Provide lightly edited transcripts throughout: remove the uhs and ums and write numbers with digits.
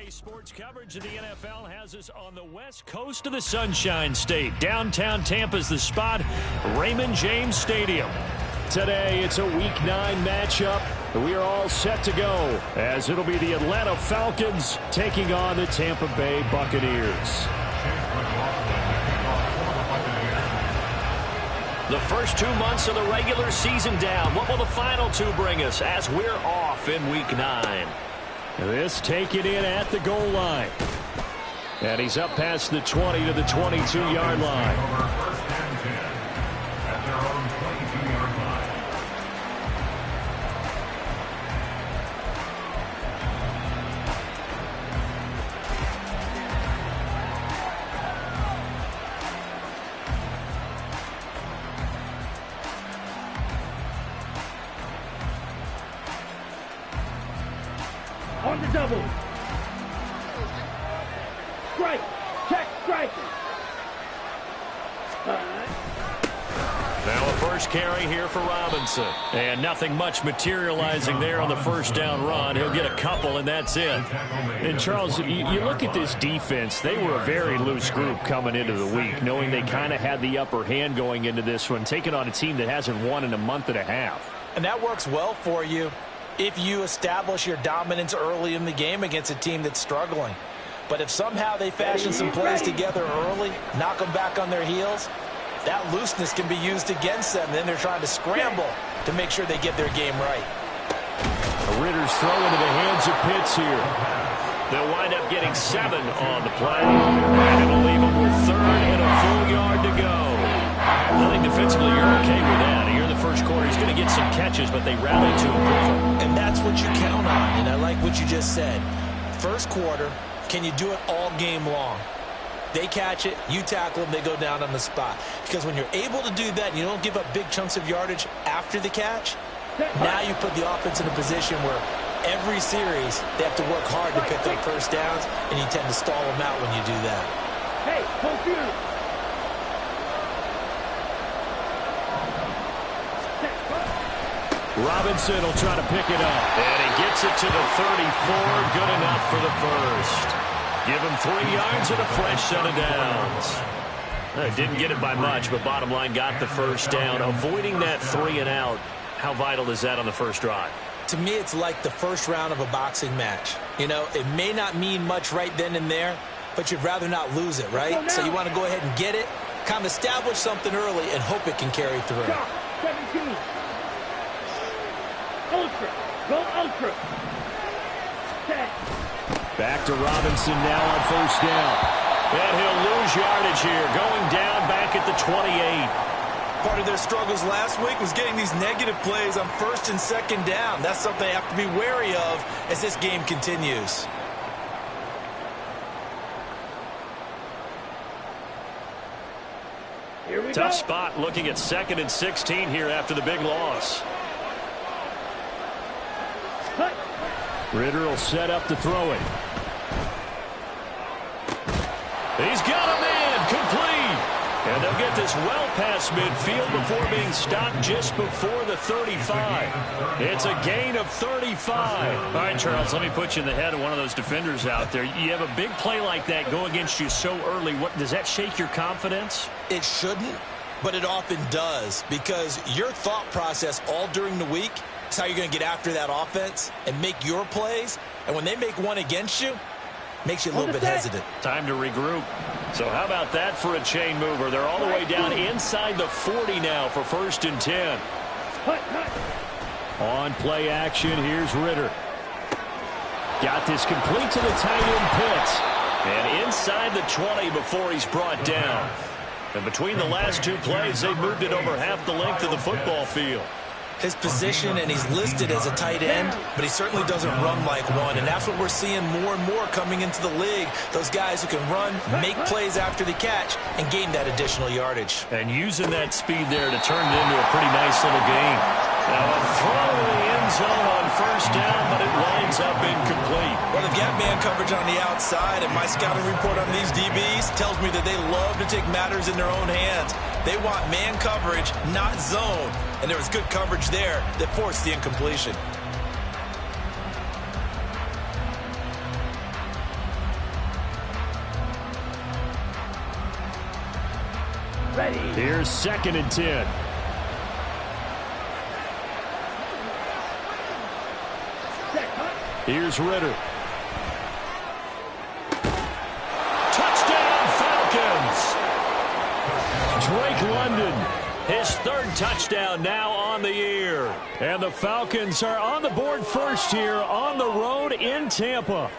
Today's sports coverage of the NFL has us on the west coast of the Sunshine State. Downtown Tampa's the spot, Raymond James Stadium. Today, it's a Week 9 matchup. We are all set to go, as it'll be the Atlanta Falcons taking on the Tampa Bay Buccaneers. The first 2 months of the regular season down. What will the final two bring us as we're off in Week 9? This taken in at the goal line. And he's up past the 20 to the 22-yard line. On the double. Strike. Check. Strike. Now a first carry here for Robinson. And nothing much materializing there on the first down run. He'll get a couple, and that's it. And, Charles, you look at this defense. They were a very loose group coming into the week, knowing they kind of had the upper hand going into this one, taking on a team that hasn't won in a month and a half. And that works well for you if you establish your dominance early in the game against a team that's struggling. But if somehow they fashion some plays together early, knock them back on their heels, that looseness can be used against them. Then they're trying to scramble to make sure they get their game right. Ritter's throw into the hands of Pitts here. They'll wind up getting 7 on the play. And it'll leave them with 3rd and a full yard to go. I think defensively you're okay with that. Here in the first quarter, he's going to get some catches, but they rally to him. And that's what you count on, and I like what you just said. First quarter, can you do it all game long? They catch it, you tackle them, they go down on the spot. Because when you're able to do that and you don't give up big chunks of yardage after the catch, now you put the offense in a position where every series they have to work hard to pick up first downs, and you tend to stall them out when you do that. Hey, computer. Robinson will try to pick it up. And he gets it to the 34. Good enough for the first. Give him 3 yards and a fresh set of downs. Didn't get it by much, but bottom line got the first down. Avoiding that 3 and out. How vital is that on the first drive? To me, it's like the first round of a boxing match. You know, it may not mean much right then and there, but you'd rather not lose it, right? So you want to go ahead and get it, kind of establish something early, and hope it can carry through. 17. Ultra. Go ultra. 10. Back to Robinson now on first down. And he'll lose yardage here, going down back at the 28. Part of their struggles last week was getting these negative plays on first and second down. That's something they have to be wary of as this game continues. Here we Tough go. spot looking at 2nd and 16 here after the big loss. Cut. Ritter will set up to throw it. He's got a man complete. And they'll get this well past midfield before being stopped just before the 35. It's a gain of 35. All right, Charles, let me put you in the head of one of those defenders out there. You have a big play like that go against you so early. What does that shake your confidence? It shouldn't, but it often does, because your thought process all during the week is how you're going to get after that offense and make your plays. And when they make one against you, makes you a little bit hesitant. Time to regroup. So how about that for a chain mover? They're all the way down inside the 40 now for 1st and 10. On play action, here's Ritter. Got this complete to the tight end Pitts. And inside the 20 before he's brought down. And between the last 2 plays, they moved it over half the length of the football field. His position, and he's listed as a tight end, but he certainly doesn't run like one, and that's what we're seeing more and more coming into the league. Those guys who can run, make plays after the catch, and gain that additional yardage. And using that speed there to turn it into a pretty nice little game. Now a throw in the end zone on first down, but it winds up incomplete. Well, they've got man coverage on the outside, and my scouting report on these DBs tells me that they love to take matters in their own hands. They want man coverage, not zone. And there was good coverage there that forced the incompletion. Ready. Here's 2nd and 10. Set. Hunt. Here's Ritter. Touchdown, Falcons! Drake London, his 3rd touchdown now on the year. And the Falcons are on the board first here on the road in Tampa.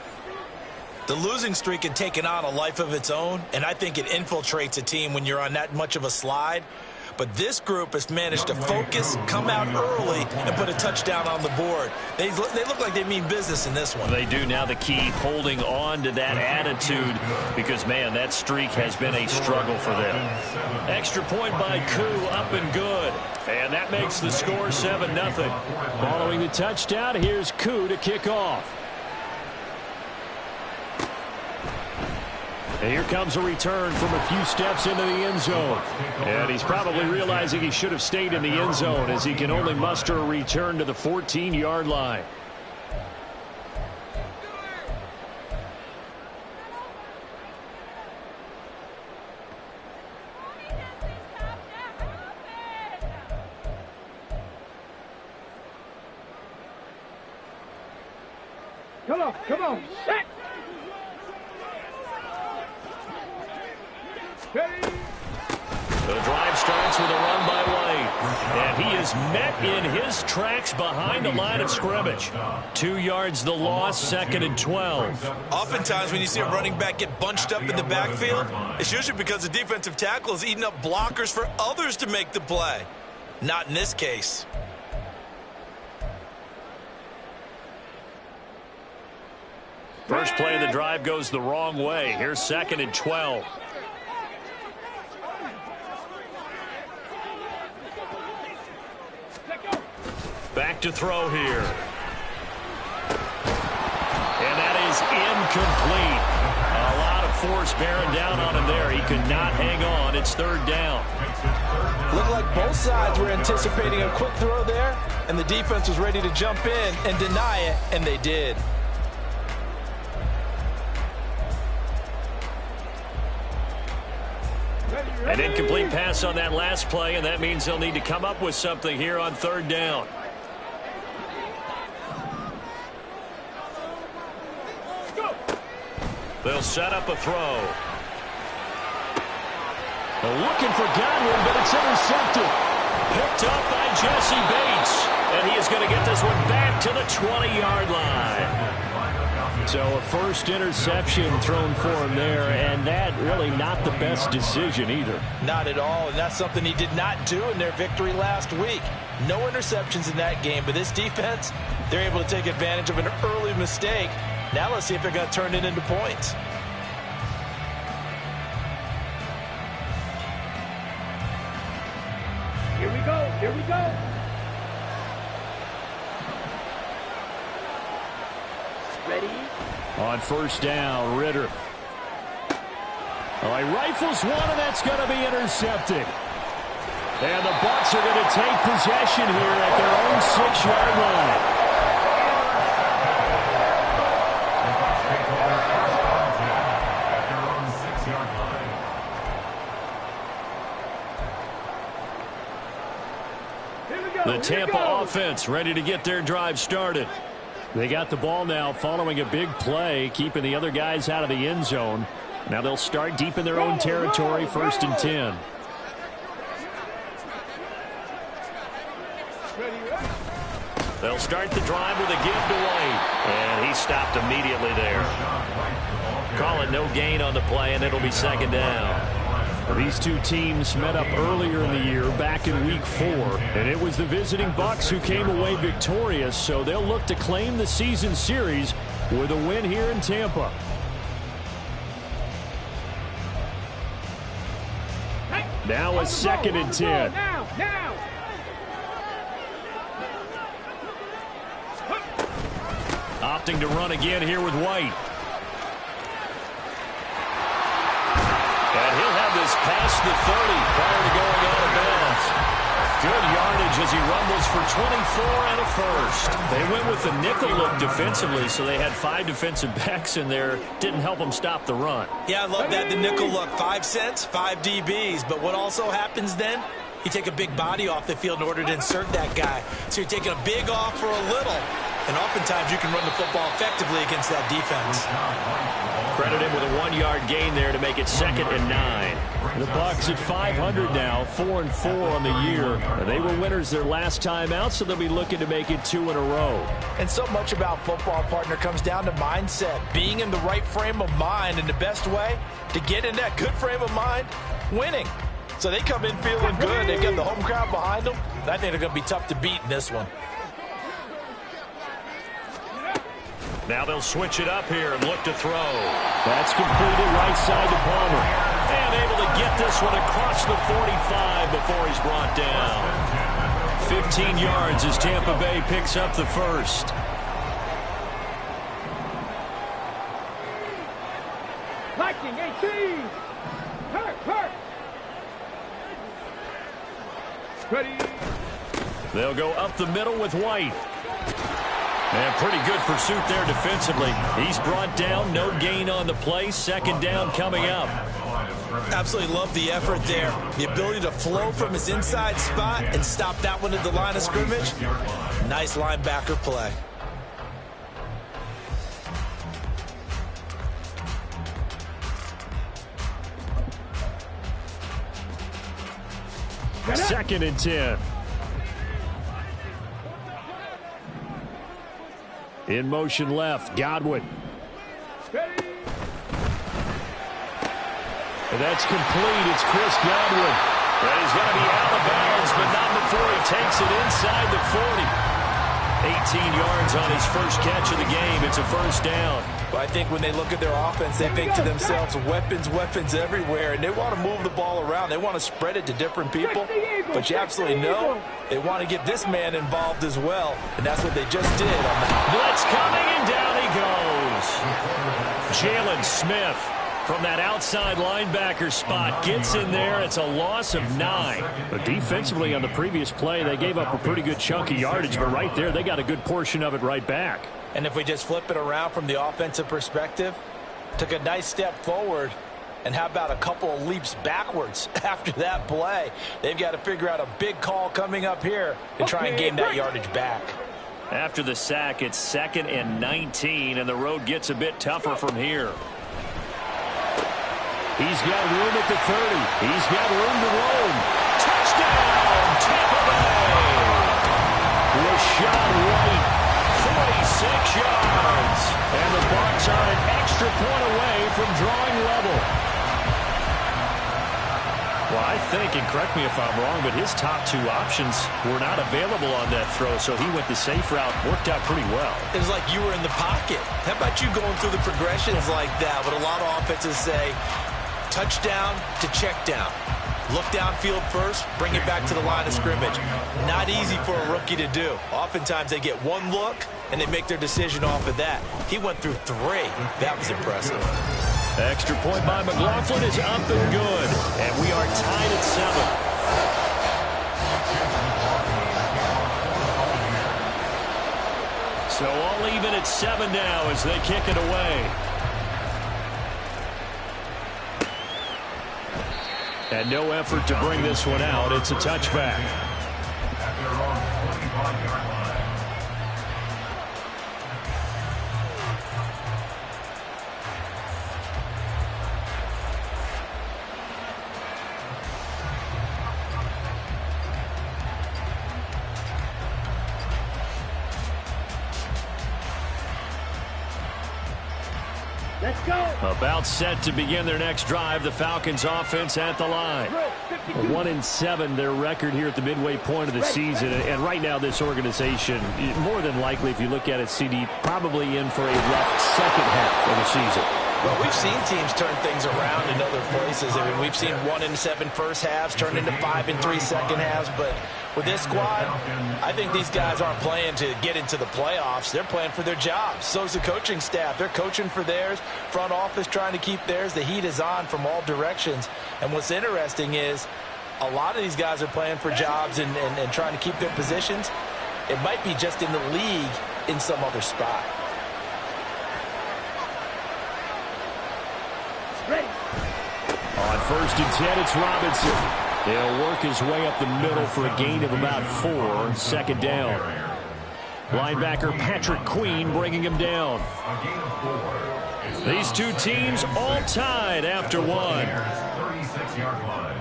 The losing streak had taken on a life of its own, and I think it infiltrates a team when you're on that much of a slide. But this group has managed to focus, come out early, and put a touchdown on the board. They look like they mean business in this one. They do. Now the key, holding on to that attitude, because, man, that streak has been a struggle for them. Extra point by Koo, up and good. And that makes the score 7-0. Following the touchdown, here's Koo to kick off. And here comes a return from a few steps into the end zone. And he's probably realizing he should have stayed in the end zone, as he can only muster a return to the 14-yard line. Come on. Set. The drive starts with a run by White. And he is met in his tracks behind the line of scrimmage. 2 yards the loss, 2nd and 12. Oftentimes when you see a running back get bunched up in the backfield, it's usually because the defensive tackle is eating up blockers for others to make the play. Not in this case. First play of the drive goes the wrong way. Here's 2nd and 12. Back to throw here. And that is incomplete. A lot of force bearing down on him there. He could not hang on. It's 3rd down. Looked like both sides were anticipating a quick throw there, and the defense was ready to jump in and deny it, and they did. An incomplete pass on that last play, and that means they'll need to come up with something here on 3rd down. They'll set up a throw. Looking for Godwin, but it's intercepted. Picked up by Jesse Bates. And he is going to get this one back to the 20-yard line. So a first interception thrown for him there, and that really not the best decision either. Not at all, and that's something he did not do in their victory last week. No interceptions in that game, but this defense, they're able to take advantage of an early mistake. Now let's see if they're going to turn it into points. Here we go. Ready. On 1st down, Ritter. He rifles one, and that's going to be intercepted. And the Bucs are going to take possession here at their own 6-yard line. The Tampa offense ready to get their drive started. They got the ball now following a big play, keeping the other guys out of the end zone. Now they'll start deep in their own territory, 1st and 10. They'll start the drive with a give to White. And he stopped immediately there. Call it no gain on the play, and it'll be 2nd down. These two teams met up earlier in the year, back in Week 4, and it was the visiting Bucs who came away victorious, so they'll look to claim the season series with a win here in Tampa. Now a 2nd and 10. Now. Opting to run again here with White. And he'll have this past the 30 prior to going out of bounds. Good yardage as he rumbles for 24 and a first. They went with the nickel look defensively, so they had 5 defensive backs in there. Didn't help them stop the run. Yeah, I love that, the nickel look. 5 cents, 5 DBs. But what also happens then? You take a big body off the field in order to insert that guy. So you're taking a big off for a little. And oftentimes you can run the football effectively against that defense. Credit him with a 1-yard gain there to make it 2nd and 9. The Bucs at 500 now, 4-4 on the year. They were winners their last time out, so they'll be looking to make it 2 in a row. And so much about football, partner, comes down to mindset. Being in the right frame of mind, and the best way to get in that good frame of mind, winning. So they come in feeling good. They've got the home crowd behind them. I think they're going to be tough to beat in this one. Now they'll switch it up here and look to throw. That's completed right side to Palmer. And able to get this one across the 45 before he's brought down. 15 yards as Tampa Bay picks up the first. Liking 18. Hurt. Ready. They'll go up the middle with White. And pretty good pursuit there defensively. He's brought down, no gain on the play. 2nd down coming up. Absolutely love the effort there. The ability to flow from his inside spot and stop that one at the line of scrimmage. Nice linebacker play. Second and 10. In motion left, Godwin. Ready. And that's complete. It's Chris Godwin. And he's going to be out of bounds, but not before he takes it inside the 40. 18 yards on his first catch of the game. It's a first down. Well, I think when they look at their offense, they think to themselves, weapons everywhere, and they want to move the ball around. They want to spread it to different people, but you absolutely know they want to get this man involved as well, and that's what they just did. On the blitz coming, and down he goes. Jalen Smith from that outside linebacker spot gets in there. It's a loss of 9. But defensively on the previous play, they gave up a pretty good chunk of yardage, but right there, they got a good portion of it right back. And if we just flip it around from the offensive perspective, took a nice step forward, and how about a couple of leaps backwards after that play? They've got to figure out a big call coming up here to try and gain that yardage back. After the sack, it's 2nd and 19, and the road gets a bit tougher from here. He's got room at the 30. He's got room to roam. Touchdown, Tampa Bay. Rashad White, 46 yards. And the Bucs are an extra point away from drawing level. Well, I think, and correct me if I'm wrong, but his top 2 options were not available on that throw, so he went the safe route, worked out pretty well. It was like you were in the pocket. How about you going through the progressions like that? What a lot of offenses say, touchdown to check down. Look downfield first, bring it back to the line of scrimmage. Not easy for a rookie to do. Oftentimes they get one look, and they make their decision off of that. He went through 3. That was impressive. Extra point by McLaughlin is up and good. And we are tied at 7. So all even at 7 now as they kick it away. And no effort to bring this one out. It's a touchback. Let's go. About set to begin their next drive. The Falcons offense at the line. 1-7 their record here at the midway point of the season. And right now this organization, more than likely if you look at it, CD, probably in for a rough second half of the season. Well, we've seen teams turn things around in other places. I mean, we've seen 1-7 first halves turn into 5-3 second halves. But with this squad, I think these guys aren't playing to get into the playoffs. They're playing for their jobs. So is the coaching staff. They're coaching for theirs. Front office trying to keep theirs. The heat is on from all directions. And what's interesting is a lot of these guys are playing for jobs and trying to keep their positions. It might be just in the league in some other spot. Ready. On 1st and 10, it's Robinson. He'll work his way up the middle for a gain of about 4. 2nd down. Linebacker Patrick Queen bringing him down. These two teams all tied after 1. 36-yard line.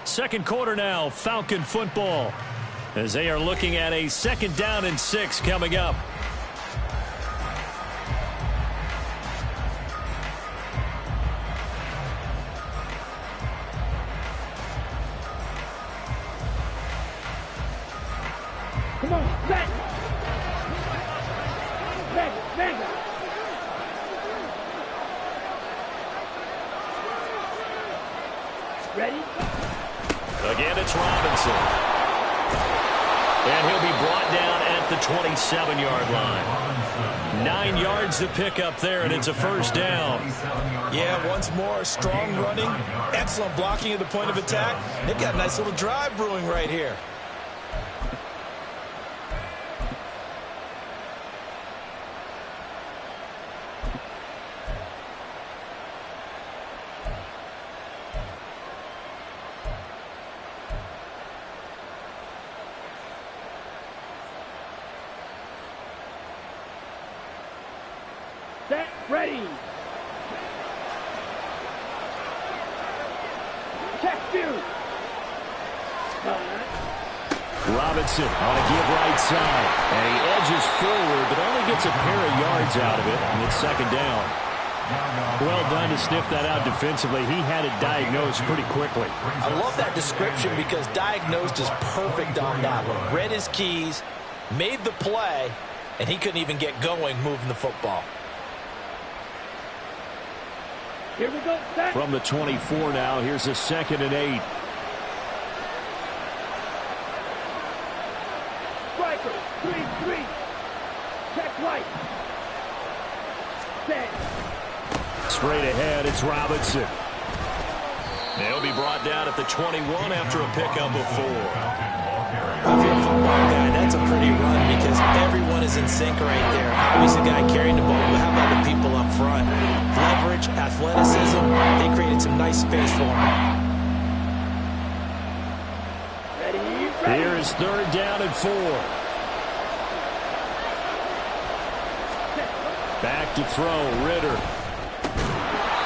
2nd quarter now, Falcon football, as they are looking at a 2nd down and 6 coming up. Come on, set. Vega. Ready? Again, it's Robinson. And he'll be brought down at the 27-yard line. 9 yards to pick up there, and it's a 1st down. Yeah, once more, strong running, excellent blocking at the point of attack. They've got a nice little drive brewing right here. Set. Ready. Check view. Robinson on a give right side. And he edges forward, but only gets a pair of yards out of it. And it's 2nd down. Well done to sniff that out defensively. He had it diagnosed pretty quickly. I love that description because diagnosed is perfect on that one. Read his keys, made the play, and he couldn't even get going moving the football. Here we go. Set. From the 24 now, here's a 2nd and 8. Striker. 3-3. Check right. Set. Straight ahead, it's Robinson. They'll be brought down at the 21 after a pickup of 4. If you're a football guy, that's a pretty run because everyone is in sync right there. Always a guy carrying the ball, but how about the people up front? Leverage, athleticism, they created some nice space for him. Ready. Here is 3rd down and 4. Back to throw, Ritter.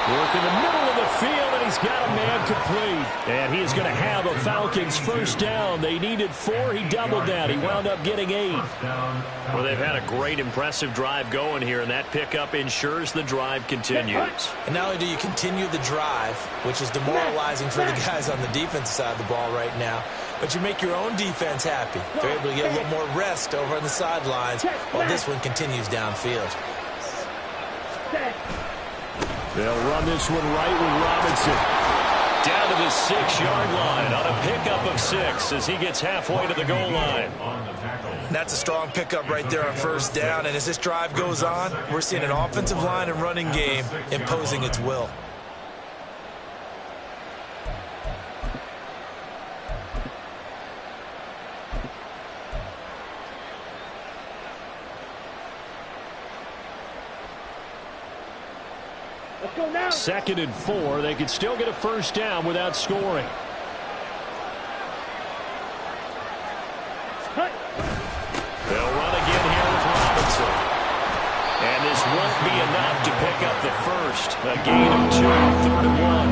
Work in the middle of the field, and he's got a man complete. And he is going to have a Falcons 1st down. They needed 4. He doubled that. He wound up getting 8. Well, they've had a great, impressive drive going here, and that pickup ensures the drive continues. And not only do you continue the drive, which is demoralizing for the guys on the defensive side of the ball right now, but you make your own defense happy. They're able to get a little more rest over on the sidelines while this one continues downfield. Set. They'll run this one right with Robinson. Down to the 6-yard line on a pickup of 6 as he gets halfway to the goal line. That's a strong pickup right there on 1st down, and as this drive goes on, we're seeing an offensive line and running game imposing its will. Let's go now. 2nd and 4. They could still get a 1st down without scoring. Cut. They'll run again here with Robinson. And this won't be enough to pick up the 1st. A gain of 2, 3rd and 1.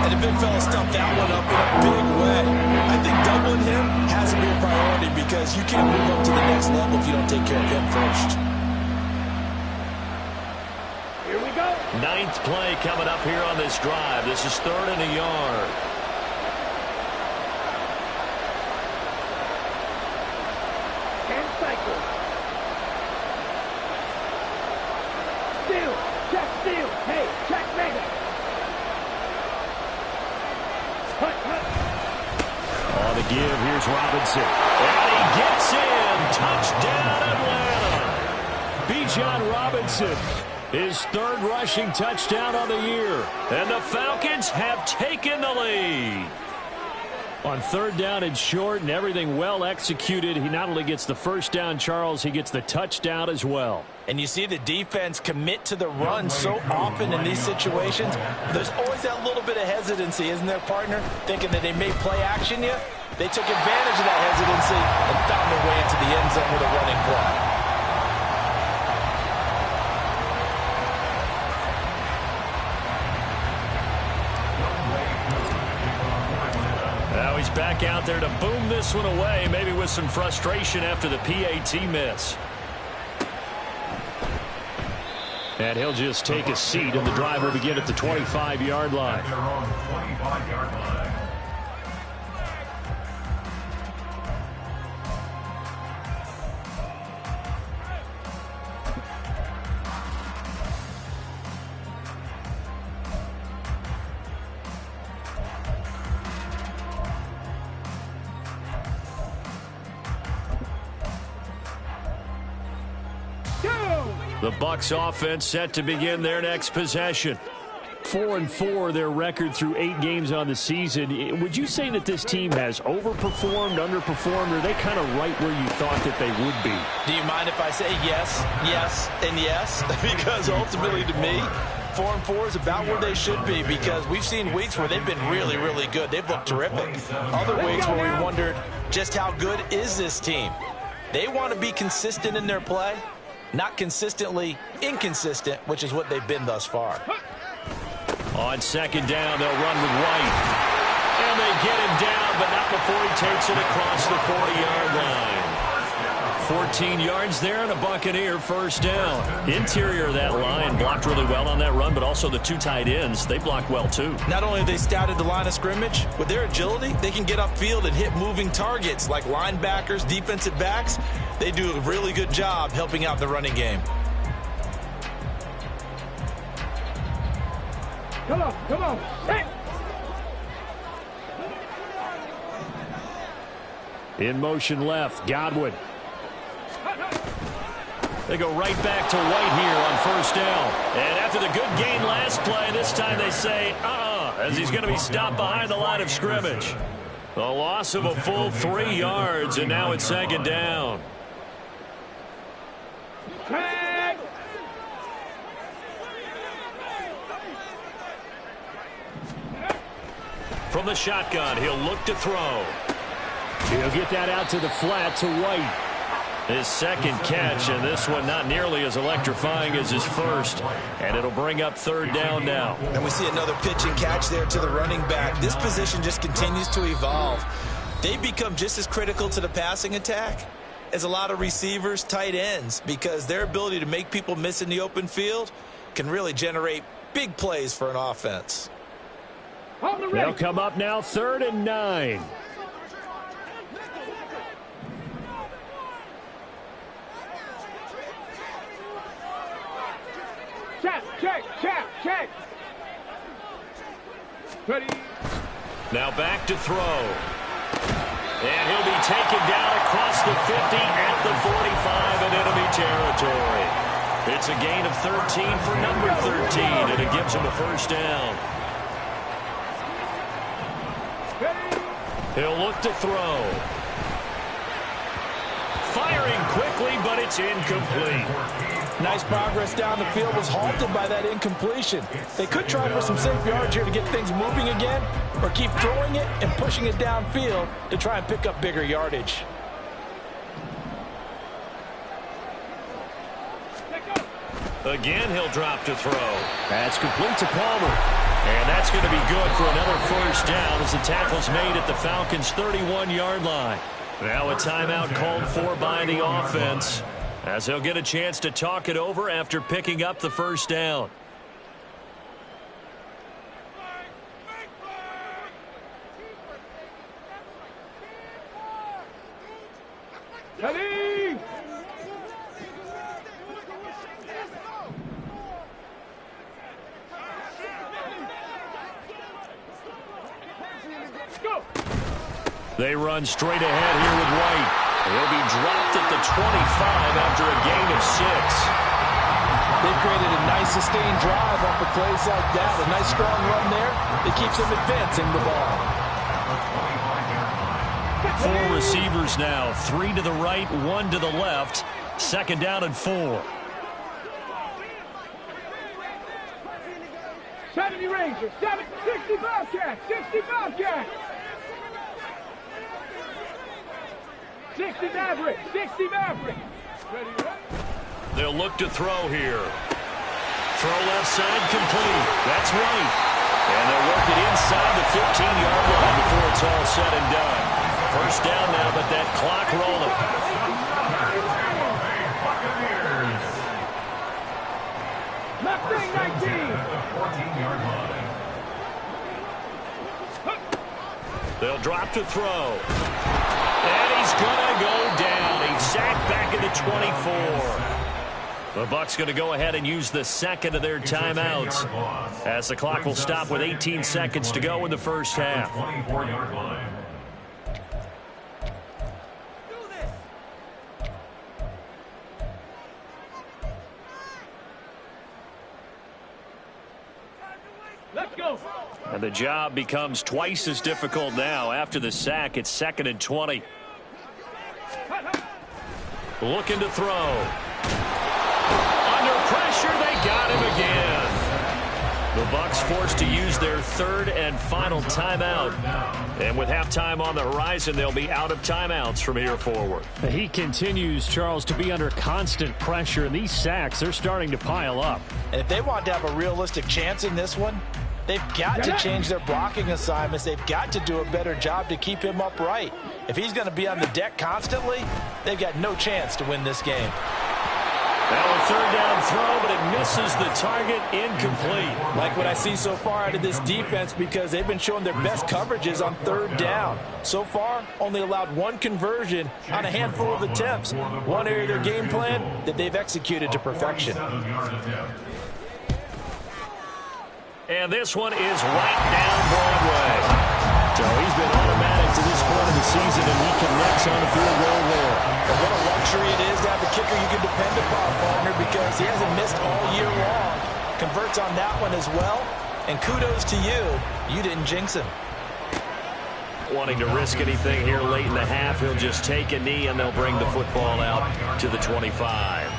And the big fella stuffed that one up in a big way. I think doubling him has to be a priority because you can't move up to the next level if you don't take care of him first. Here we go. 9th play coming up here on this drive. This is 3rd and a yard. And cycle. Steal. Check steal. Hey, check Vega. Cut. On the give, here's Robinson. And he gets in. Touchdown, Atlanta. Bijan Robinson His third rushing touchdown on the year. And the Falcons have taken the lead. On third down and short and everything well executed, he not only gets the first down, Charles, he gets the touchdown as well. And you see the defense commit to the run so often in these situations. There's always that little bit of hesitancy, isn't there, partner? Thinking that they may play action you. They took advantage of that hesitancy and found their way into the end zone with a running play. Now he's back out there to boom this one away, maybe with some frustration after the PAT miss. And he'll just take a seat, and the drive will begin at the 25-yard line. They're on the 25-yard line. The Bucs offense set to begin their next possession. 4-4 their record through 8 games on the season. Would you say that this team has overperformed, underperformed, or are they kind of right where you thought that they would be? Do you mind if I say yes, yes, and yes? Because ultimately to me, 4-4 is about where they should be, because we've seen weeks where they've been really, really good. They've looked terrific. Other weeks where we wondered just how good is this team. They want to be consistent in their play. Not consistently inconsistent, which is what they've been thus far. On second down, they'll run with White. And they get him down, but not before he takes it across the 40-yard line. 14 yards there and a Buccaneer first down. Interior of that line blocked really well on that run, but also the 2 tight ends, they blocked well too. Not only have they scouted the line of scrimmage, with their agility, they can get upfield and hit moving targets like linebackers, defensive backs. They do a really good job helping out the running game. Come on, come on. Hey. In motion left, Godwin. They go right back to White here on first down. And after the good gain last play, this time they say, as he's going to be stopped behind the line of scrimmage. The loss of a full 3 yards, and now it's second down. From the shotgun, he'll look to throw. He'll get that out to the flat to White. His second catch, and this one not nearly as electrifying as his first. And it'll bring up third down now. And we see another pitch and catch there to the running back. This position just continues to evolve. They've become just as critical to the passing attack as a lot of receivers, tight ends, because their ability to make people miss in the open field can really generate big plays for an offense. They'll come up now, 3rd and 9. Check. Ready. Now back to throw. And he'll be taken down across the 50 at the 45 in enemy territory. It's a gain of 13 for number 13, and it gives him a first down. He'll look to throw. Firing quickly, but it's incomplete. Nice progress down the field, was halted by that incompletion. They could try for some safe yards here to get things moving again, or keep throwing it and pushing it downfield to try and pick up bigger yardage. Again, he'll drop to throw. That's complete to Palmer. And that's going to be good for another first down as the tackle's made at the Falcons' 31-yard line. Now a timeout called for by the offense, as he'll get a chance to talk it over after picking up the first down. Ready. Go. They run straight ahead here with White. He'll be dropped at the 25 after a gain of 6. They've created a nice sustained drive off of plays like that. A nice strong run there that keeps him advancing the ball. 4 receivers now, 3 to the right, 1 to the left. 2nd down and 4. 70 Rangers, 60 Bobcats, 60 Bobcats. 60 Mavericks, 60 Mavericks. Ready to run? They'll look to throw here. Throw left side complete. That's right. And they'll work it inside the 15-yard line before it's all said and done. 1st down now, but that clock rolling. Mustang 19. 14-yard line. They'll drop to throw. And he's going to go down. He's sacked back at the 24. The Bucs going to go ahead and use the 2nd of their timeouts as the clock will stop with 18 seconds to go in the 1st half. 24-yard line. Let's go. And the job becomes twice as difficult now. After the sack, it's 2nd and 20. Looking to throw. Under pressure, they got him again. The Bucs forced to use their 3rd and final timeout. And with halftime on the horizon, they'll be out of timeouts from here forward. He continues, Charles, to be under constant pressure. And these sacks, they're starting to pile up. And if they want to have a realistic chance in this one, they've got to change their blocking assignments. They've got to do a better job to keep him upright. If he's going to be on the deck constantly, they've got no chance to win this game. Now a 3rd down throw, but it misses the target, incomplete. Like what I see so far out of this defense, because they've been showing their best coverages on 3rd down. So far, only allowed 1 conversion on a handful of attempts. One area of their game plan that they've executed to perfection. And this one is right down Broadway. So he's been automatic to this point of the season, and he connects on the field goal there. And what a luxury it is to have a kicker you can depend upon, partner, because he hasn't missed all year long. Converts on that one as well, and kudos to you. You didn't jinx him. Wanting to risk anything here late in the half, he'll just take a knee, and they'll bring the football out to the 25.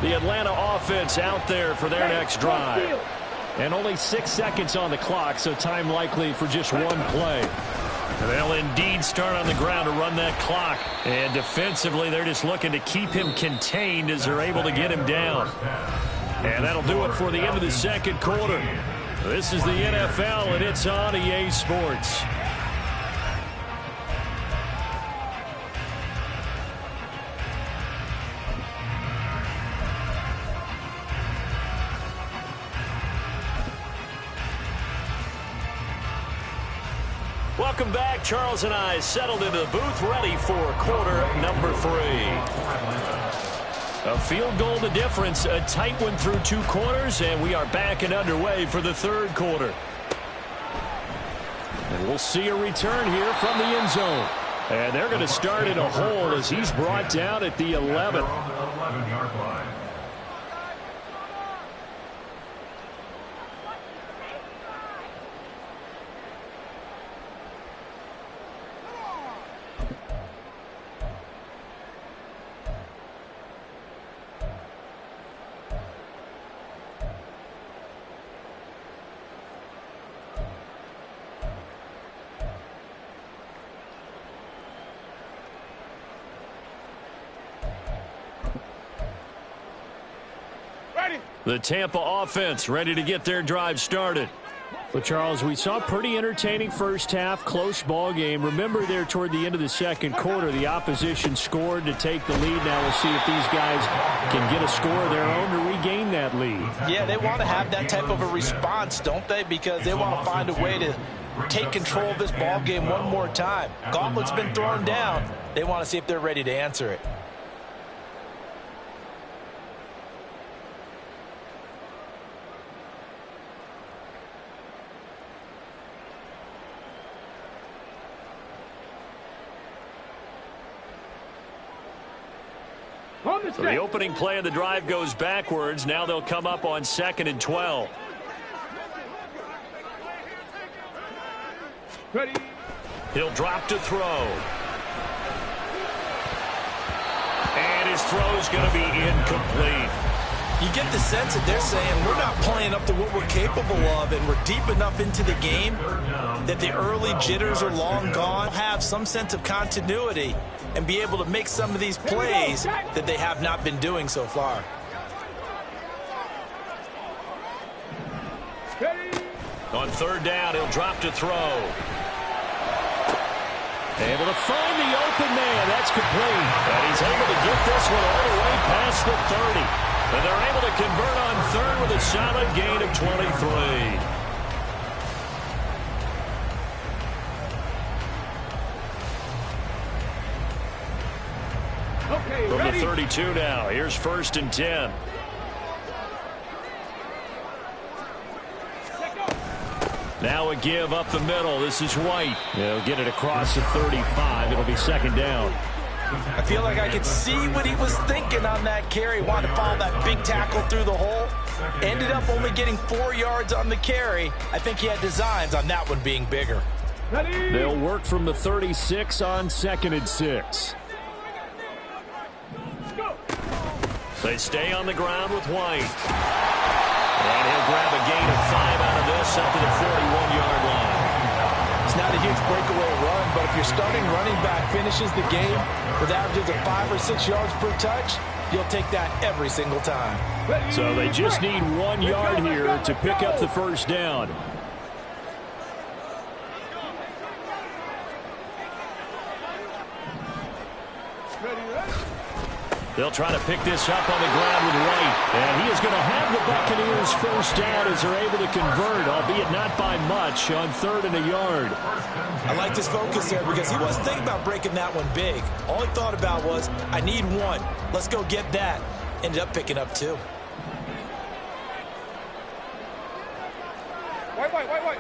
The Atlanta offense out there for their next drive. And only 6 seconds on the clock, so time likely for just 1 play. And they'll indeed start on the ground to run that clock. And defensively, they're just looking to keep him contained as they're able to get him down. And that'll do it for the end of the 2nd quarter. This is the NFL, and it's on EA Sports. Welcome back. Charles and I settled into the booth, ready for quarter number 3. A field goal the difference, a tight one through 2 quarters, and we are back and underway for the 3rd quarter. And we'll see a return here from the end zone. And they're going to start in a hole as he's brought down at the 11. 11-yard line. The Tampa offense ready to get their drive started. But, Charles, we saw a pretty entertaining 1st half, close ball game. Remember there toward the end of the 2nd quarter, the opposition scored to take the lead. Now we'll see if these guys can get a score of their own to regain that lead. Yeah, they want to have that type of a response, don't they? Because they want to find a way to take control of this ball game one more time. Gauntlet's been thrown down. They want to see if they're ready to answer it. So the opening play of the drive goes backwards. Now they'll come up on 2nd and 12. Ready. He'll drop to throw. And his throw's going to be incomplete. You get the sense that they're saying we're not playing up to what we're capable of, and we're deep enough into the game that the early jitters are long gone. Have some sense of continuity and be able to make some of these plays that they have not been doing so far. On 3rd down, he'll drop to throw. Able to find the open man. That's complete. And he's able to get this one all the way past the 30. And they're able to convert on 3rd with a solid gain of 23. Okay, From ready. the 32 now, here's 1st and 10. Now a give up the middle. This is White. He'll get it across the 35. It'll be 2nd down. I feel like I could see what he was thinking on that carry. Wanted to follow that big tackle through the hole. Ended up only getting 4 yards on the carry. I think he had designs on that one being bigger. Ready. They'll work from the 36 on 2nd and 6. Go. They stay on the ground with White. And he'll grab a gain of 5 out of this up to the 41-yard line. It's not a huge breakaway run, but if your starting running back finishes the game with averages of 5 or 6 yards per touch, you'll take that every single time. So they just need 1 yard here to pick up the 1st down. They'll try to pick this up on the ground with White. And he is going to have the Buccaneers 1st down as they're able to convert, albeit not by much, on 3rd and a yard. I like his focus there because he wasn't thinking about breaking that one big. All he thought about was, I need 1. Let's go get that. Ended up picking up 2. White.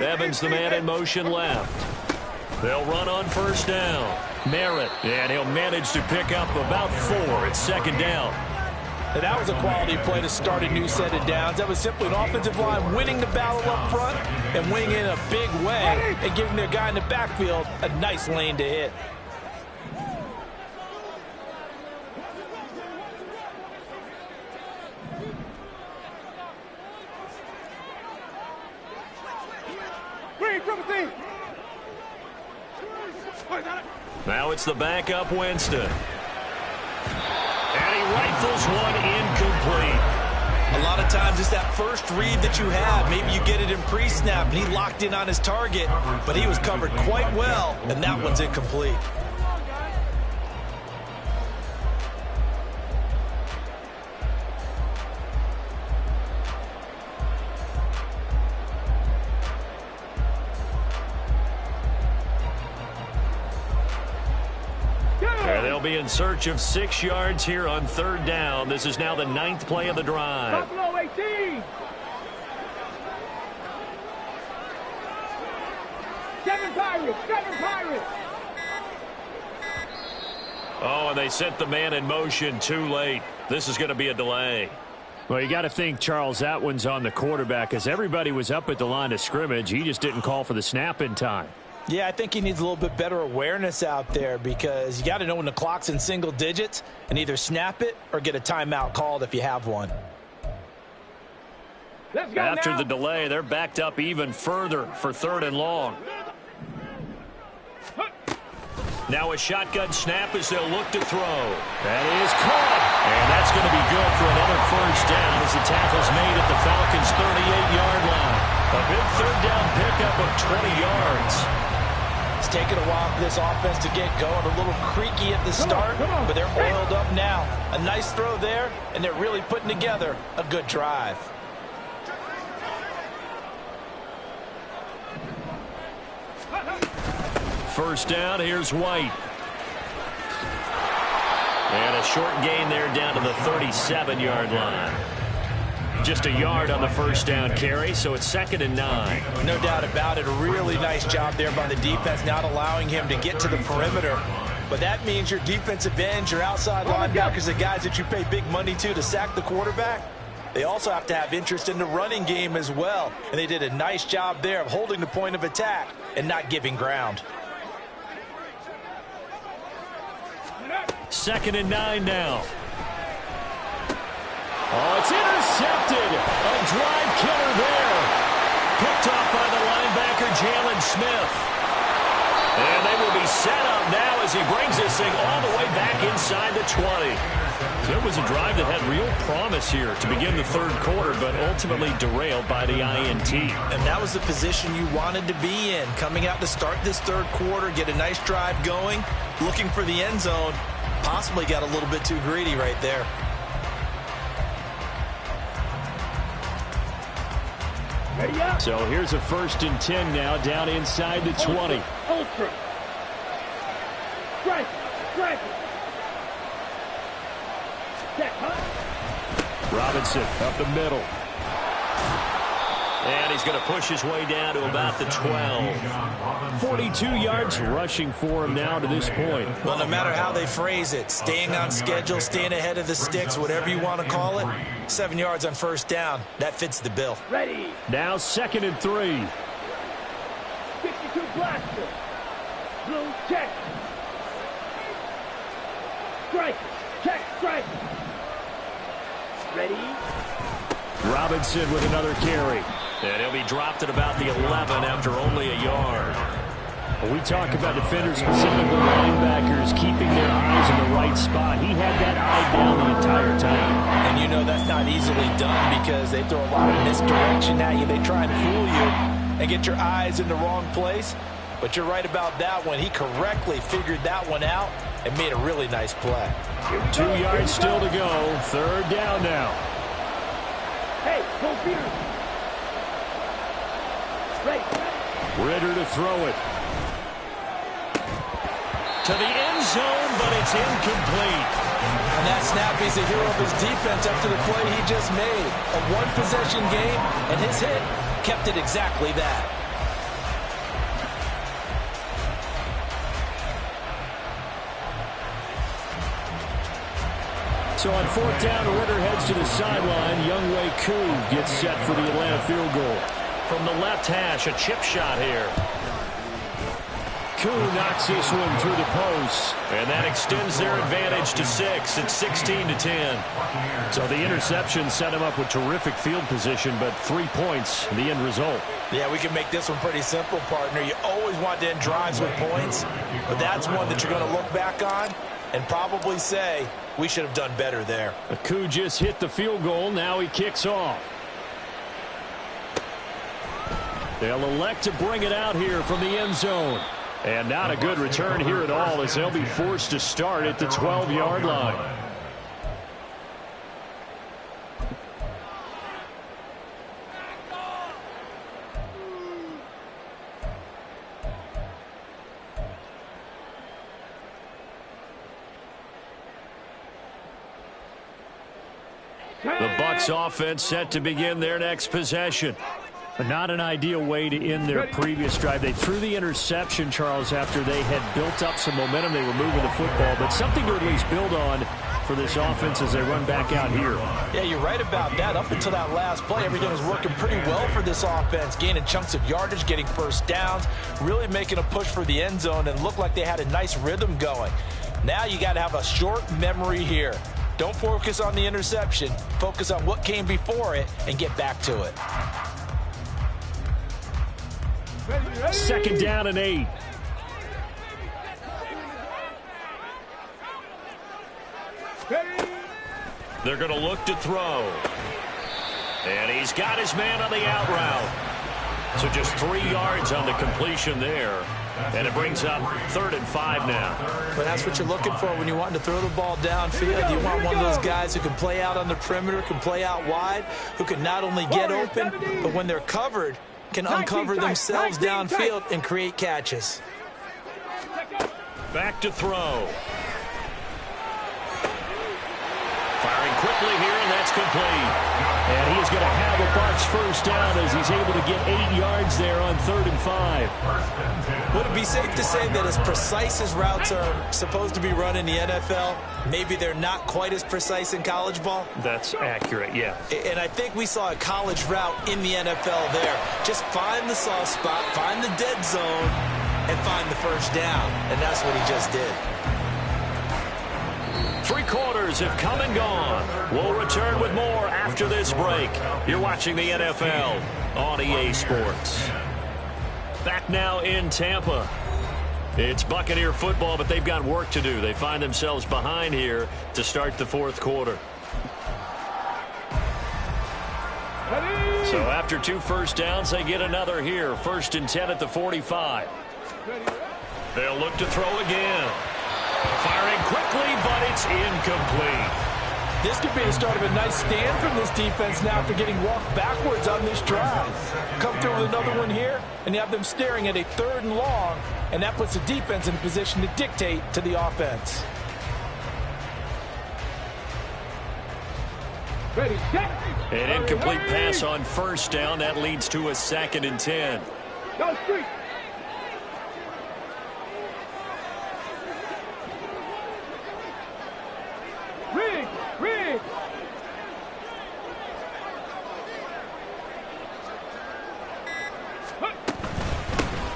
Evans, the man in motion left. They'll run on 1st down. Merritt, and he'll manage to pick up about 4. It's 2nd down. And that was a quality play to start a new set of downs. That was simply an offensive line winning the battle up front and winning in a big way and giving their guy in the backfield a nice lane to hit. Now it's the backup Winston. And he rifles one incomplete. A lot of times it's that first read that you have. Maybe you get it in pre-snap and he locked in on his target, but he was covered quite well, and that one's incomplete. They'll be in search of 6 yards here on 3rd down. This is now the 9th play of the drive. Buffalo 18. 7 Pirates. Oh, and they sent the man in motion too late. This is going to be a delay. Well, you got to think, Charles, that one's on the quarterback as everybody was up at the line of scrimmage. He just didn't call for the snap in time. Yeah, I think he needs a little bit better awareness out there because you got to know when the clock's in single digits and either snap it or get a timeout called if you have one. Let's go After now. the delay, they're backed up even further for 3rd and long. Now a shotgun snap as they'll look to throw. That is caught. And that's going to be good for another 1st down as the tackle's made at the Falcons' 38-yard line. A big 3rd down pickup of 20 yards. It's taken a while for this offense to get going. A little creaky at the start, but they're oiled up now. A nice throw there, and they're really putting together a good drive. First down, here's White. And a short gain there down to the 37-yard line. Just a yard on the first down carry, so it's 2nd and 9. No doubt about it. A really nice job there by the defense, not allowing him to get to the perimeter. But that means your defensive ends, your outside linebackers, the guys that you pay big money to sack the quarterback, they also have to have interest in the running game as well. And they did a nice job there of holding the point of attack and not giving ground. 2nd and 9 now. Oh, it's intercepted. A drive killer there. Picked off by the linebacker, Jalen Smith. And they will be set up now as he brings this thing all the way back inside the 20. So it was a drive that had real promise here to begin the third quarter, but ultimately derailed by the INT. And that was the position you wanted to be in. Coming out to start this third quarter, get a nice drive going, looking for the end zone. Possibly got a little bit too greedy right there. So here's a 1st and 10 now, down inside the 20. Ultra. Strike. Strike. Check, huh? Robinson up the middle. And he's going to push his way down to about the 12. 42 yards rushing for him now to this point. Well, no matter how they phrase it, staying on schedule, staying ahead of the sticks, whatever you want to call it, 7 yards on first down, that fits the bill. Ready. Now 2nd and 3. 52 blaster. Blue check. Strike. Check. Strike. Ready. Robinson with another carry. And he'll be dropped at about the 11 after only a yard. We talk about defenders, specifically linebackers, keeping their eyes in the right spot. He had that eye down the entire time. And you know that's not easily done because they throw a lot of misdirection at you. They try and fool you and get your eyes in the wrong place. But you're right about that one. He correctly figured that one out and made a really nice play. 2 yards still to go. 3rd down now. Hey, go Peters. Right. Ritter to throw it. To the end zone, but it's incomplete. And that snap, he's the hero of his defense after the play he just made. A one-possession game, and his hit kept it exactly that. So on 4th down, Ritter heads to the sideline. Younghoe Koo gets set for the Atlanta field goal. From the left hash, a chip shot here. Koo knocks this one through the post. And that extends their advantage to 6. It's 16-10. So the interception set him up with terrific field position, but 3 points, the end result. Yeah, we can make this one pretty simple, partner. You always want to end drives with points, but that's one that you're going to look back on and probably say, we should have done better there. Koo just hit the field goal. Now he kicks off. They'll elect to bring it out here from the end zone. And not a good return here at all as they'll be forced to start at the 12-yard line. The Bucs offense set to begin their next possession. But not an ideal way to end their previous drive. They threw the interception, Charles, after they had built up some momentum. They were moving the football, but something to at least build on for this offense as they run back out here. Yeah, you're right about that. Up until that last play, everything was working pretty well for this offense, gaining chunks of yardage, getting first downs, really making a push for the end zone, and looked like they had a nice rhythm going. Now you got to have a short memory here. Don't focus on the interception. Focus on what came before it and get back to it. 2nd down and 8. They're going to look to throw. And he's got his man on the out route. So just 3 yards on the completion there. And it brings up 3rd and 5 now. But that's what you're looking for when you want to throw the ball downfield. You want one of those guys who can play out on the perimeter, can play out wide, who can not only get open, but when they're covered, can uncover themselves downfield and create catches. Back to throw. Firing quickly here, and that's complete. And he is going to have a Bucs first down as he's able to get 8 yards there on 3rd and 5. Would it be safe to say that as precise as routes are supposed to be run in the NFL, maybe they're not quite as precise in college ball? That's accurate, yeah. And I think we saw a college route in the NFL there. Just find the soft spot, find the dead zone, and find the first down. And that's what he just did. 3 quarters have come and gone. We'll return with more after this break. You're watching the NFL on EA Sports. Back now in Tampa. It's Buccaneer football, but they've got work to do. They find themselves behind here to start the 4th quarter. So after 2 first downs, they get another here. 1st and 10 at the 45. They'll look to throw again. Firing quickly, but it's incomplete. This could be the start of a nice stand from this defense now after getting walked backwards on this drive. Come through with another one here, and you have them staring at a 3rd and long, and that puts the defense in a position to dictate to the offense. Ready, set. An incomplete pass on 1st down. That leads to a 2nd and 10. Go street. Rig, rig.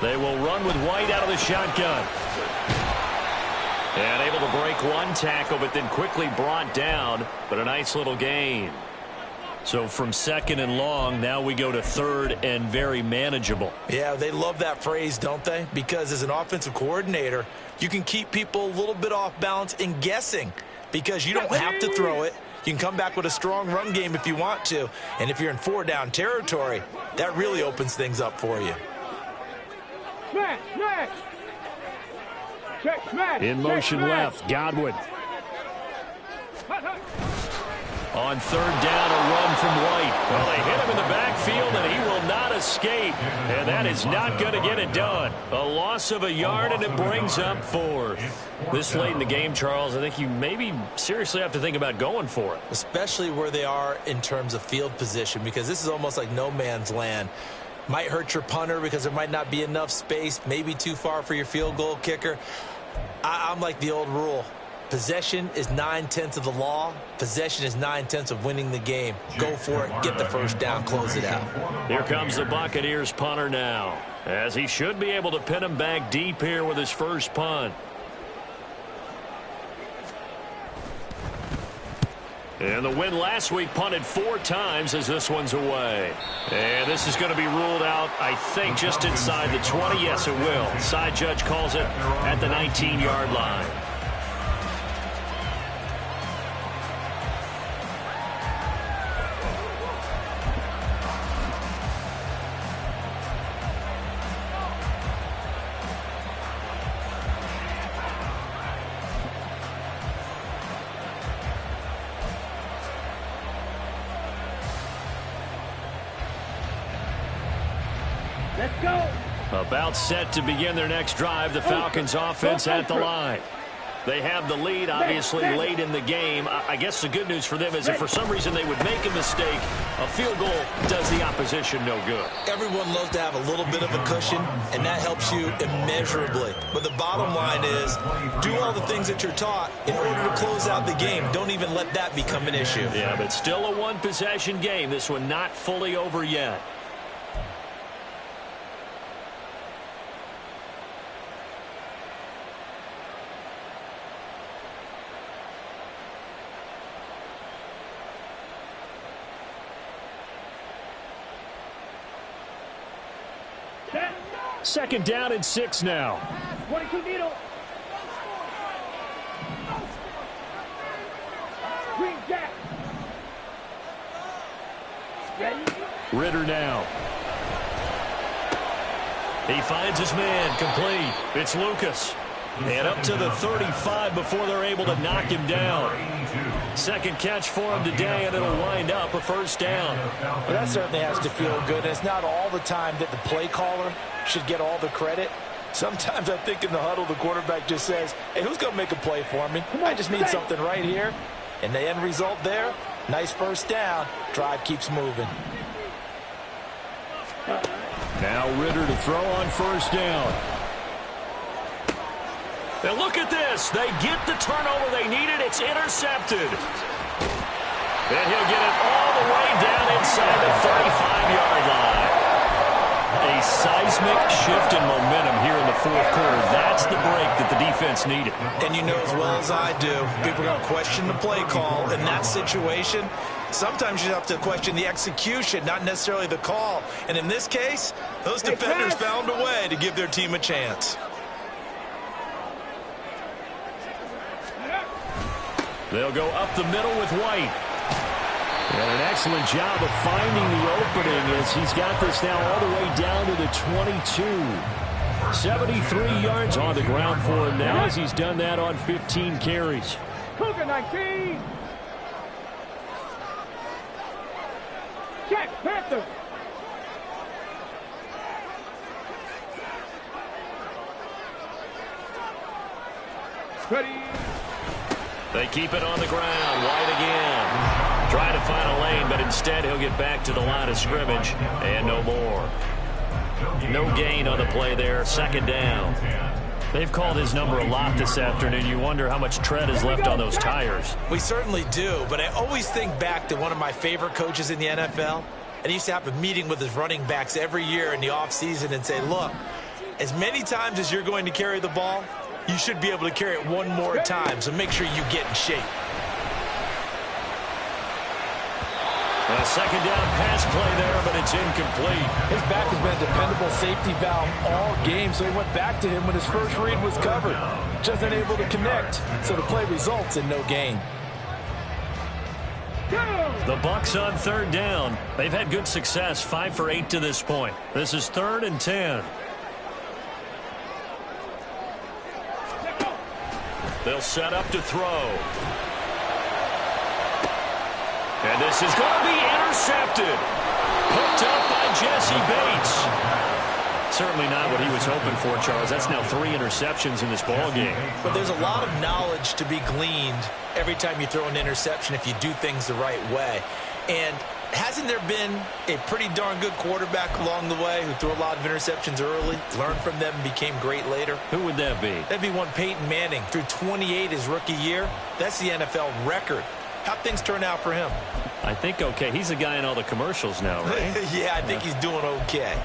They will run with White out of the shotgun. And able to break 1 tackle, but then quickly brought down. But a nice little gain. So from 2nd and long, now we go to 3rd and very manageable. Yeah, they love that phrase, don't they? Because as an offensive coordinator, you can keep people a little bit off balance and guessing. Because you don't have to throw it. You can come back with a strong run game if you want to. And if you're in 4-down territory, that really opens things up for you. Smash, smash. Check, smash. In motion check, left, Godwin. Hut, hut. On 3rd down, a run from White. Well, they hit him in the backfield, and he will not escape. And that is not going to get it done. A loss of a yard, and it brings up 4th. This late in the game, Charles, I think you maybe seriously have to think about going for it. Especially where they are in terms of field position, because this is almost like no man's land. Might hurt your punter because there might not be enough space, maybe too far for your field goal kicker. I'm like the old rule. Possession is 9/10 of the law. Possession is 9/10 of winning the game. Go for it. Get the first down. Close it out. Here comes the Buccaneers punter now, as he should be able to pin him back deep here with his first punt. And the win last week punted 4 times as this one's away. And this is going to be ruled out, I think, just inside the 20. Yes, it will. Side judge calls it at the 19-yard line. Let's go. About set to begin their next drive, the Falcons offense at the line. They have the lead, obviously, late in the game. I guess the good news for them is if for some reason they would make a mistake, a field goal does the opposition no good. Everyone loves to have a little bit of a cushion, and that helps you immeasurably. But the bottom line is, do all the things that you're taught in order to close out the game. Don't even let that become an issue. Yeah, but still a one-possession game. This one not fully over yet. Second down and 6 now. 22 needle. Green jack. Ready? Ritter now. He finds his man, complete. It's Lucas. And up to the 35 before they're able to knock him down. Second catch for him today, and it'll wind up a first down. Well, that certainly has to feel good. And it's not all the time that the play caller should get all the credit. Sometimes I think in the huddle, the quarterback just says, hey, who's going to make a play for me? I just need something right here. And the end result there, Nice first down. Drive keeps moving. Now Ritter to throw on first down. And look at this. They get the turnover they needed. It's intercepted. And he'll get it all the way down inside the 35-yard line. A seismic shift in momentum here in the fourth quarter. That's the break that the defense needed. And you know as well as I do, people are going to question the play call in that situation. Sometimes you have to question the execution, not necessarily the call. And in this case, those defenders found a way to give their team a chance. They'll go up the middle with White. And an excellent job of finding the opening as he's got this now all the way down to the 22. 73 yards on the ground for him now as he's done that on 15 carries. Cougar 19. Check, Panthers. Ready. They keep it on the ground. White again. Trying to find a lane, but instead he'll get back to the line of scrimmage. And no more. No gain on the play there. Second down. They've called his number a lot this afternoon. You wonder how much tread is left on those tires. We certainly do, but I always think back to one of my favorite coaches in the NFL. And he used to have a meeting with his running backs every year in the offseason and say, look, as many times as you're going to carry the ball, you should be able to carry it one more time, so make sure you get in shape. A second down pass play there, but it's incomplete. His back has been a dependable safety valve all game, so he went back to him when his first read was covered. Just unable to connect, so the play results in no gain. The Bucs on third down. They've had good success, 5 for 8 to this point. This is 3rd and 10. They'll set up to throw. And this is going to be intercepted. Hooked up by Jesse Bates. Certainly not what he was hoping for, Charles. That's now 3 interceptions in this ball game. But there's a lot of knowledge to be gleaned every time you throw an interception if you do things the right way. And hasn't there been a pretty darn good quarterback along the way who threw a lot of interceptions early, learned from them, and became great later? Who would that be? That'd be one Peyton Manning. Threw 28 his rookie year. That's the NFL record. How'd things turn out for him? I think okay. He's a guy in all the commercials now, right? Yeah, I think he's doing okay.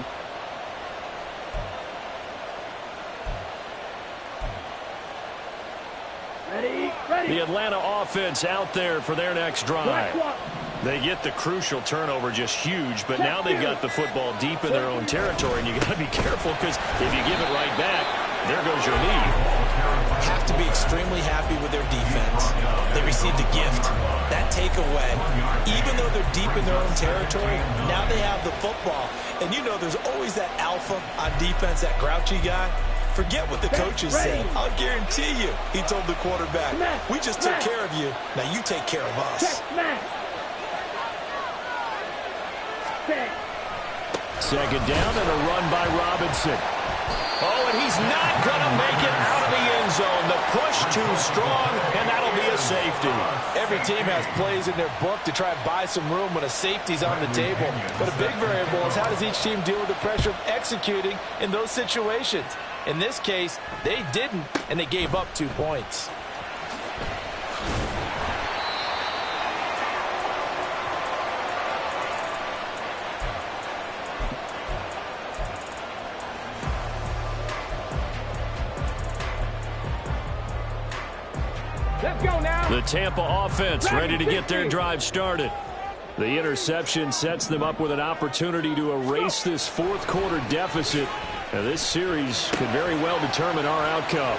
Ready. The Atlanta offense out there for their next drive. They get the crucial turnover, just huge, but now they've got the football deep in their own territory, and you got to be careful because if you give it right back, there goes your lead. Have to be extremely happy with their defense. They received a gift. That takeaway, even though they're deep in their own territory, now they have the football. And you know there's always that alpha on defense, that grouchy guy. Forget what the coaches said. I'll guarantee you, he told the quarterback, we just took care of you. Now you take care of us. Second down and a run by Robinson. Oh, and he's not going to make it out of the end zone. The push too strong, and that'll be a safety. Every team has plays in their book to try and buy some room when a safety's on the table. But a big variable is how does each team deal with the pressure of executing in those situations. In this case, they didn't, and they gave up 2 points. Let's go now. The Tampa offense ready to get their drive started. The interception sets them up with an opportunity to erase this fourth quarter deficit. Now this series could very well determine our outcome.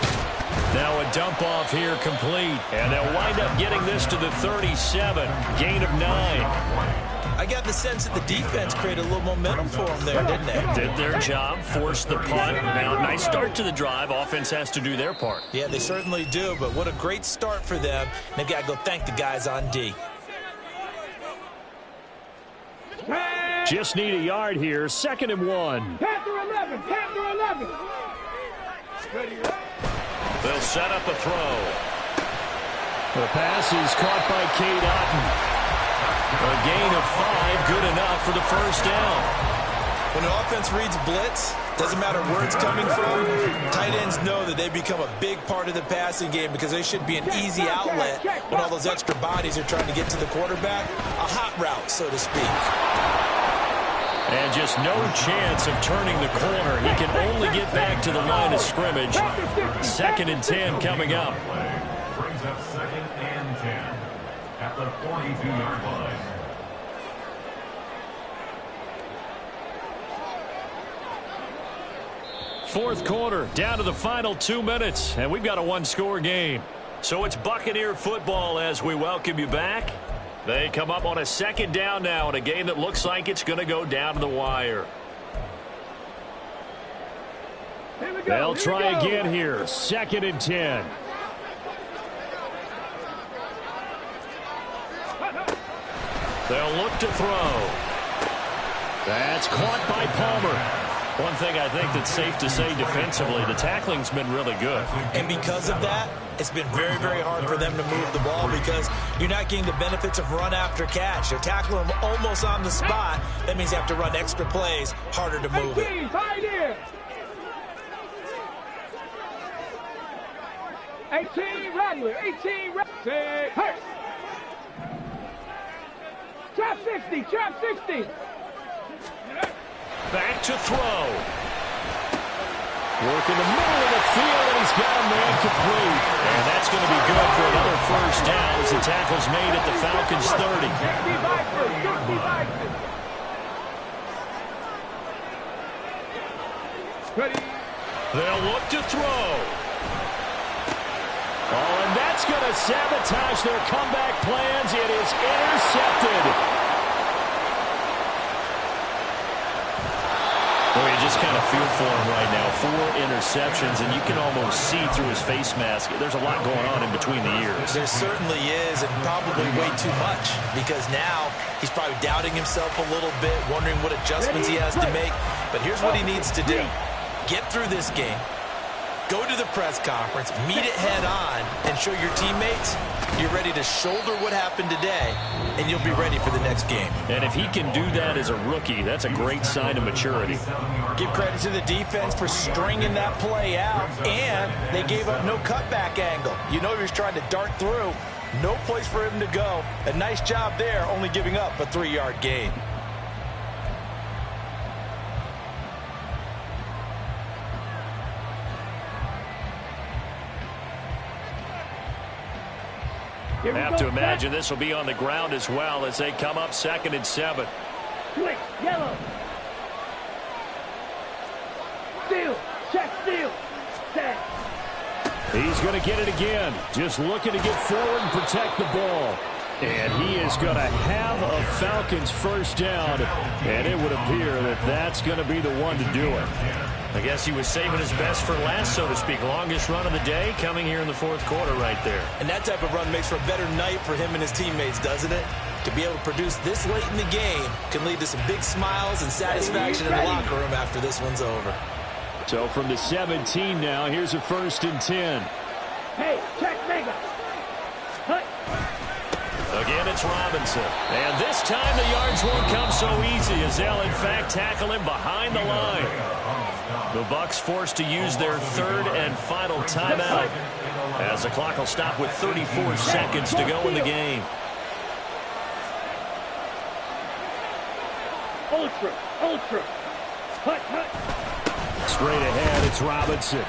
Now a dump off here complete. And they'll wind up getting this to the 37. Gain of 9. I got the sense that the defense created a little momentum for them there, didn't they? Did their job, forced the punt. Now, nice start to the drive. Offense has to do their part. Yeah, they certainly do, but what a great start for them. They've got to go thank the guys on D. Just need a yard here. 2nd and 1. Panther 11. Panther 11. They'll set up a throw. The pass is caught by Cade Otton. A gain of 5, good enough for the first down. When an offense reads blitz, doesn't matter where it's coming from, tight ends know that they become a big part of the passing game because they should be an easy outlet when all those extra bodies are trying to get to the quarterback. A hot route, so to speak. And just no chance of turning the corner. He can only get back to the line of scrimmage. 2nd and 10 coming up. Brings up 2nd and 10 at the 42-yard line. Fourth quarter, down to the final 2 minutes, and we've got a one-score game. So it's Buccaneer football as we welcome you back. They come up on a 2nd down now in a game that looks like it's going to go down to the wire. They'll try again here. 2nd and 10. They'll look to throw. That's caught by Palmer. One thing I think that's safe to say defensively, the tackling's been really good. And because of that, it's been very, very hard for them to move the ball because you're not getting the benefits of run after catch. They're tackling them almost on the spot. That means you have to run extra plays, harder to move it. 18, Rattler, 18, Rattler, hurt. Trap 60, trap 60. Back to throw. Work in the middle of the field, and he's got a man complete. And that's going to be good for another first down as the tackle's made at the Falcons' 30. 60 Ready. They'll look to throw. Oh, and that's going to sabotage their comeback plans. It is intercepted. Well, you just kind of feel for him right now. 4 interceptions, and you can almost see through his face mask. There's a lot going on in between the ears. There certainly is, and probably way too much, because now he's probably doubting himself a little bit, wondering what adjustments he has to make. But here's what he needs to do. Get through this game. Go to the press conference, meet it head on, and show your teammates you're ready to shoulder what happened today, and you'll be ready for the next game. And if he can do that as a rookie, that's a great sign of maturity. Give credit to the defense for stringing that play out, and they gave up no cutback angle. You know he was trying to dart through. No place for him to go. A nice job there, only giving up a 3-yard gain. Have to imagine this will be on the ground as well as they come up 2nd and 7. Switch, yellow. Steal, check steal. Set. He's going to get it again. Just looking to get forward and protect the ball. And he is going to have a Falcons first down. And it would appear that that's going to be the one to do it. I guess he was saving his best for last, so to speak. Longest run of the day coming here in the 4th quarter right there. And that type of run makes for a better night for him and his teammates, doesn't it? To be able to produce this late in the game can lead to some big smiles and satisfaction in the locker room after this one's over. So from the 17 now, here's a 1st and 10. Hey, check mega. Hut. Again, it's Robinson. And this time the yards won't come so easy as they'll, in fact, tackle him behind the line. The Bucs forced to use their 3rd and final timeout as the clock will stop with 34 seconds to go in the game. Ultra, ultra. Hut, hut. Straight ahead, it's Robinson.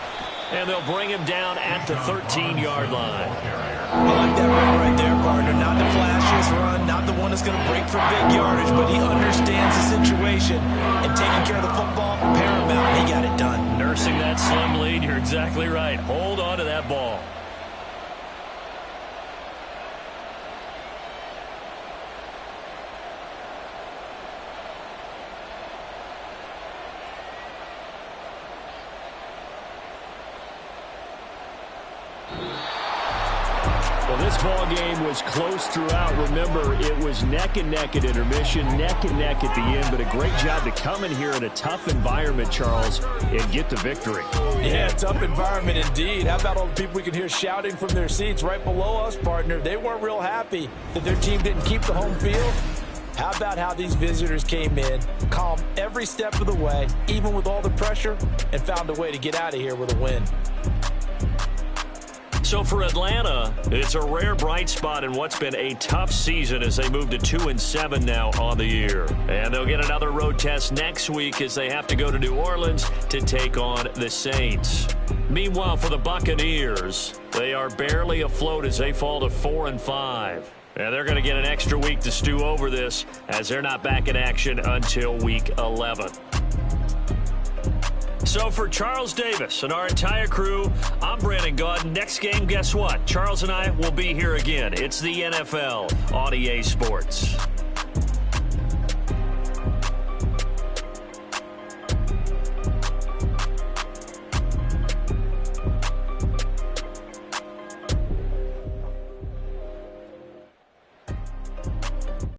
And they'll bring him down at the 13-yard line. I like that run right there, partner. Not the flashiest run, not the one that's going to break for big yardage, but he understands the situation, and taking care of the football, paramount, he got it done. Nursing that slim lead, you're exactly right. Hold on to that ball. Well, this ball game was close throughout. Remember, it was neck and neck at intermission, neck and neck at the end, but a great job to come in here in a tough environment, Charles, and get the victory. Yeah, tough environment indeed. How about all the people we can hear shouting from their seats right below us, partner? They weren't real happy that their team didn't keep the home field. How about how these visitors came in, calm every step of the way, even with all the pressure, and found a way to get out of here with a win. So for Atlanta, it's a rare bright spot in what's been a tough season as they move to 2-7 now on the year. And they'll get another road test next week as they have to go to New Orleans to take on the Saints. Meanwhile, for the Buccaneers, they are barely afloat as they fall to 4-5. And they're going to get an extra week to stew over this as they're not back in action until week 11. So for Charles Davis and our entire crew, I'm Brandon Gaudin. Next game, guess what? Charles and I will be here again. It's the NFL on EA Sports.